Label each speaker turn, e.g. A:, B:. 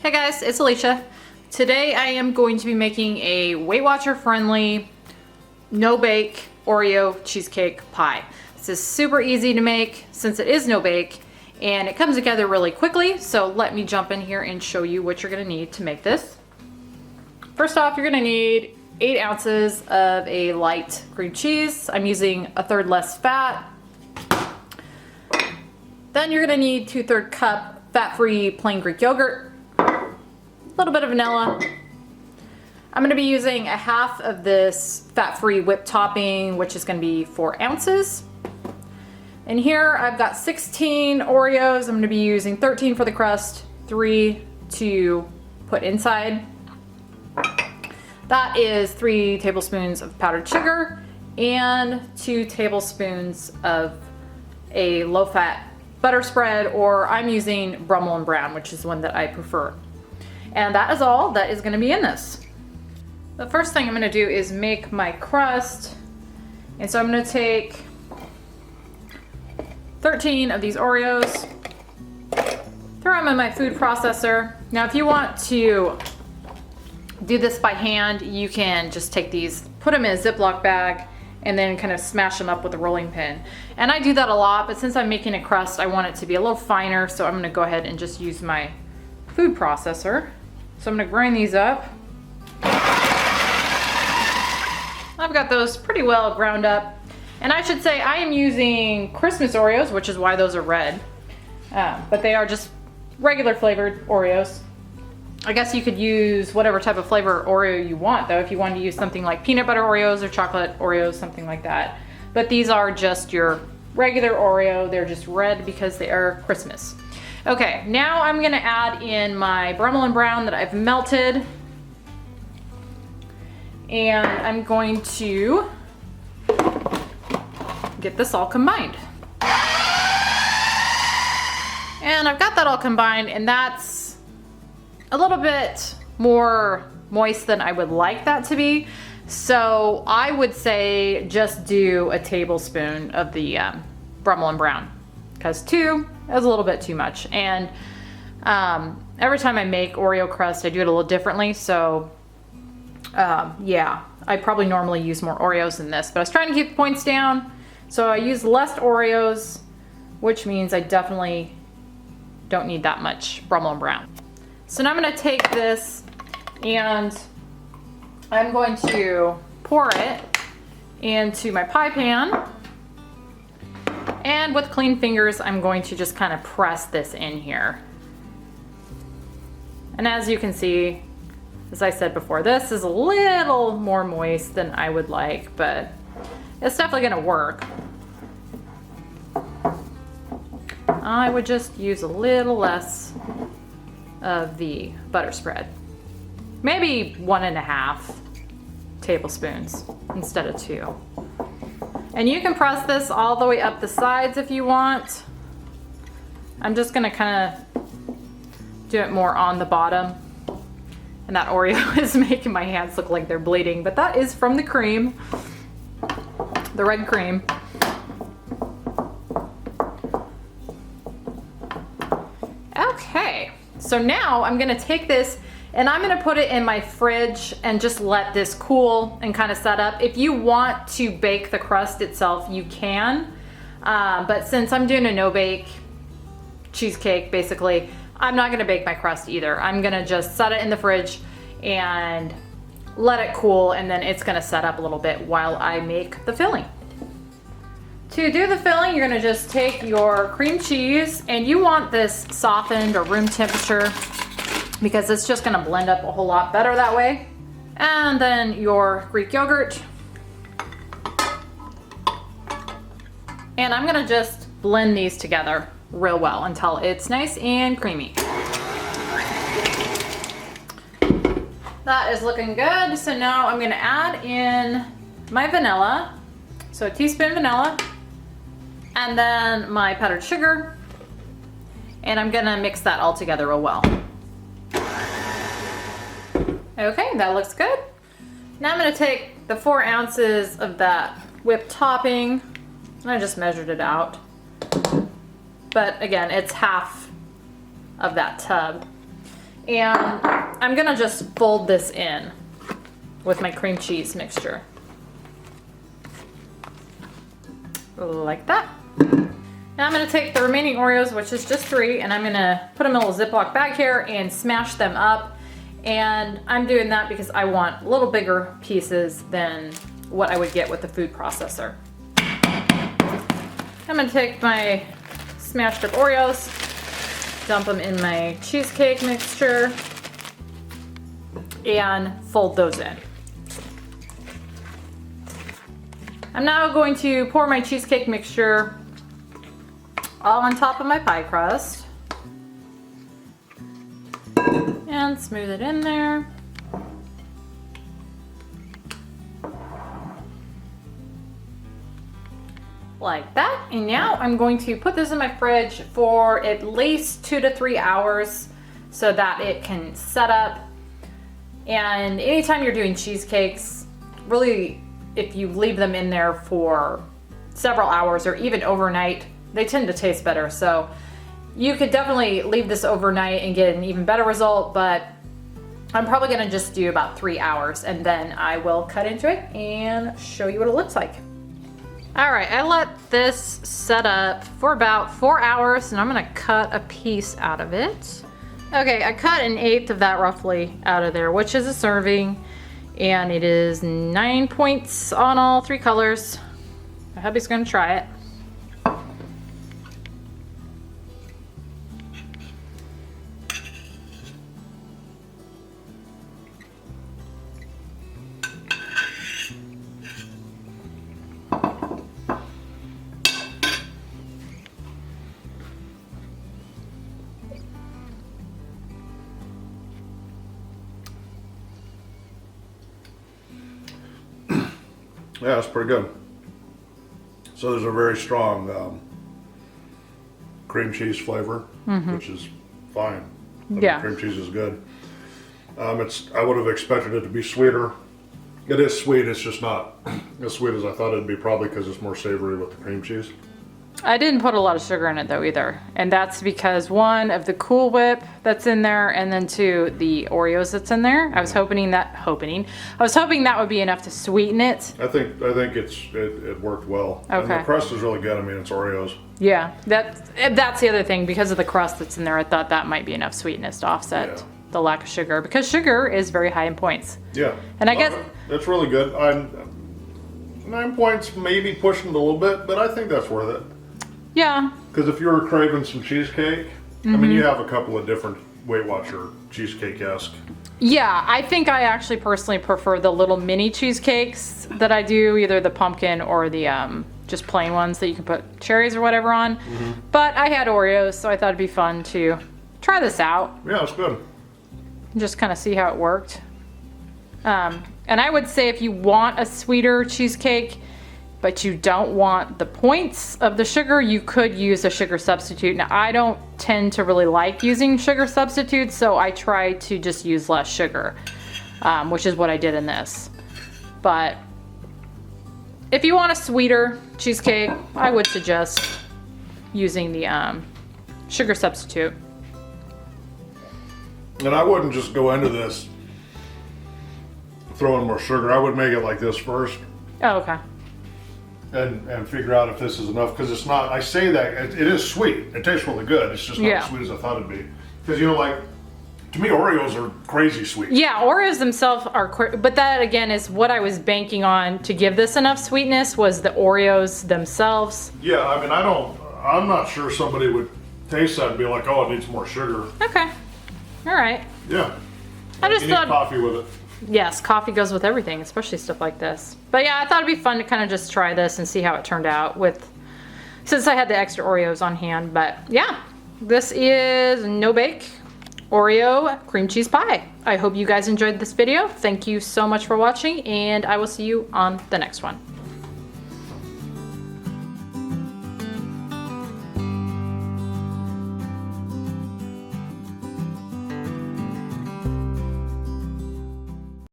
A: Hey guys, it's Alicia. Today I am going to be making a Weight Watcher friendly, no bake Oreo cheesecake pie. This is super easy to make since it is no bake and it comes together really quickly. So let me jump in here and show you what you're gonna need to make this. First off, you're gonna need 8 ounces of a light cream cheese. I'm using 1/3 less fat. Then you're gonna need 2/3 cup fat-free plain Greek yogurt. A little bit of vanilla. I'm gonna be using 1/2 of this fat-free whipped topping, which is gonna be 4 ounces. And here I've got 16 Oreos. I'm gonna be using 13 for the crust, 3 to put inside. That is 3 tablespoons of powdered sugar and 2 tablespoons of a low-fat butter spread, or I'm using Brummel and Brown, which is the one that I prefer. And that is all that is gonna be in this. The first thing I'm gonna do is make my crust. And so I'm gonna take 13 of these Oreos, throw them in my food processor. Now, if you want to do this by hand, you can just take these, put them in a Ziploc bag, and then kind of smash them up with a rolling pin. And I do that a lot, but since I'm making a crust, I want it to be a little finer, so I'm gonna go ahead and just use my food processor. So I'm gonna grind these up. I've got those pretty well ground up. And I should say I am using Christmas Oreos, which is why those are red. But they are just regular flavored Oreos. I guess you could use whatever type of flavor Oreo you want though, if you wanted to use something like peanut butter Oreos or chocolate Oreos, something like that. But these are just your regular Oreo. They're just red because they are Christmas. Okay, now I'm gonna add in my Brummel and Brown that I've melted. And I'm going to get this all combined. And I've got that all combined, and that's a little bit more moist than I would like that to be. So I would say just do a tablespoon of the Brummel and Brown, because 2 is a little bit too much. And every time I make Oreo crust, I do it a little differently. So yeah, I probably normally use more Oreos than this, but I was trying to keep the points down. So I use less Oreos, which means I definitely don't need that much Brummel and Brown. So now I'm gonna take this and I'm going to pour it into my pie pan. And with clean fingers, I'm going to just kind of press this in here. And as you can see, as I said before, this is a little more moist than I would like, but it's definitely gonna work. I would just use a little less of the butter spread. Maybe 1.5 tablespoons instead of 2. And you can press this all the way up the sides if you want. I'm just gonna kind of do it more on the bottom. And that Oreo is making my hands look like they're bleeding, but that is from the cream, the red cream. Okay, so now I'm gonna take this and I'm gonna put it in my fridge and just let this cool and kind of set up. If you want to bake the crust itself, you can. But since I'm doing a no-bake cheesecake, basically, I'm not gonna bake my crust either. I'm gonna just set it in the fridge and let it cool, and then it's gonna set up a little bit while I make the filling. To do the filling, you're gonna just take your cream cheese, and you want this softened or room temperature because it's just gonna blend up a whole lot better that way. And then your Greek yogurt. And I'm gonna just blend these together real well until it's nice and creamy. That is looking good. So now I'm gonna add in my vanilla. So a teaspoon vanilla, and then my powdered sugar. And I'm gonna mix that all together real well. Okay, that looks good. Now I'm gonna take the 4 ounces of that whipped topping, and I just measured it out. But again, it's half of that tub. And I'm gonna just fold this in with my cream cheese mixture. Like that. Now I'm gonna take the remaining Oreos, which is just 3, and I'm gonna put them in a little Ziploc bag here and smash them up. And I'm doing that because I want a little bigger pieces than what I would get with the food processor. I'm gonna take my smashed up Oreos, dump them in my cheesecake mixture, and fold those in. I'm now going to pour my cheesecake mixture all on top of my pie crust and smooth it in there. Like that. And now I'm going to put this in my fridge for at least 2 to 3 hours so that it can set up. And anytime you're doing cheesecakes, really, if you leave them in there for several hours or even overnight, they tend to taste better. So you could definitely leave this overnight and get an even better result, but I'm probably gonna just do about 3 hours and then I will cut into it and show you what it looks like. All right, I let this set up for about 4 hours and I'm gonna cut a piece out of it. Okay, I cut 1/8 of that roughly out of there, which is a serving, and it is 9 points on all 3 colors. My hubby's gonna try it.
B: Yeah, it's pretty good. So there's a very strong cream cheese flavor, which is fine. I mean, cream cheese is good. I would have expected it to be sweeter. It is sweet, it's just not as sweet as I thought it'd be, probably because it's more savory with the cream cheese.
A: I didn't put a lot of sugar in it though either. And that's because 1 of the Cool Whip that's in there, and then 2, the Oreos that's in there. I was hoping that would be enough to sweeten it.
B: I think it worked well.
A: Okay.
B: And the crust is really good. I mean, it's Oreos.
A: Yeah, that's the other thing. Because of the crust that's in there, I thought that might be enough sweetness to offset the lack of sugar, because sugar is very high in points.
B: Yeah.
A: And I guess
B: that's really good. 9 points, maybe pushing it a little bit, but I think that's worth it.
A: Yeah.
B: Because if you were craving some cheesecake, I mean, you have a couple of different Weight Watcher cheesecake-esque.
A: Yeah, I think I actually personally prefer the little mini cheesecakes that I do, either the pumpkin or the just plain ones that you can put cherries or whatever on. But I had Oreos, so I thought it'd be fun to try this out.
B: Yeah, it's good.
A: Just kind of see how it worked. And I would say if you want a sweeter cheesecake, but you don't want the points of the sugar, you could use a sugar substitute. Now, I don't tend to really like using sugar substitutes, so I try to just use less sugar, which is what I did in this. But if you want a sweeter cheesecake, I would suggest using the sugar substitute.
B: And I wouldn't just go into this throwing more sugar. I would make it like this first.
A: Oh, okay.
B: And figure out if this is enough, because it's not, I say that, it is sweet. It tastes really good. It's just not as sweet as I thought it'd be. Because, you know, like, to me, Oreos are crazy sweet. Yeah,
A: Oreos themselves are, but that again is what I was banking on to give this enough sweetness, was the Oreos themselves.
B: Yeah, I mean, I'm not sure somebody would taste that and be like, oh, it needs more sugar.
A: Okay. All right.
B: Yeah.
A: I just thought,
B: need coffee with it.
A: Yes, coffee goes with everything, especially stuff like this. But yeah, I thought it'd be fun to kind of just try this and see how it turned out since I had the extra Oreos on hand. But yeah, this is no bake Oreo cream cheese pie. I hope you guys enjoyed this video. Thank you so much for watching, and I will see you on the next one.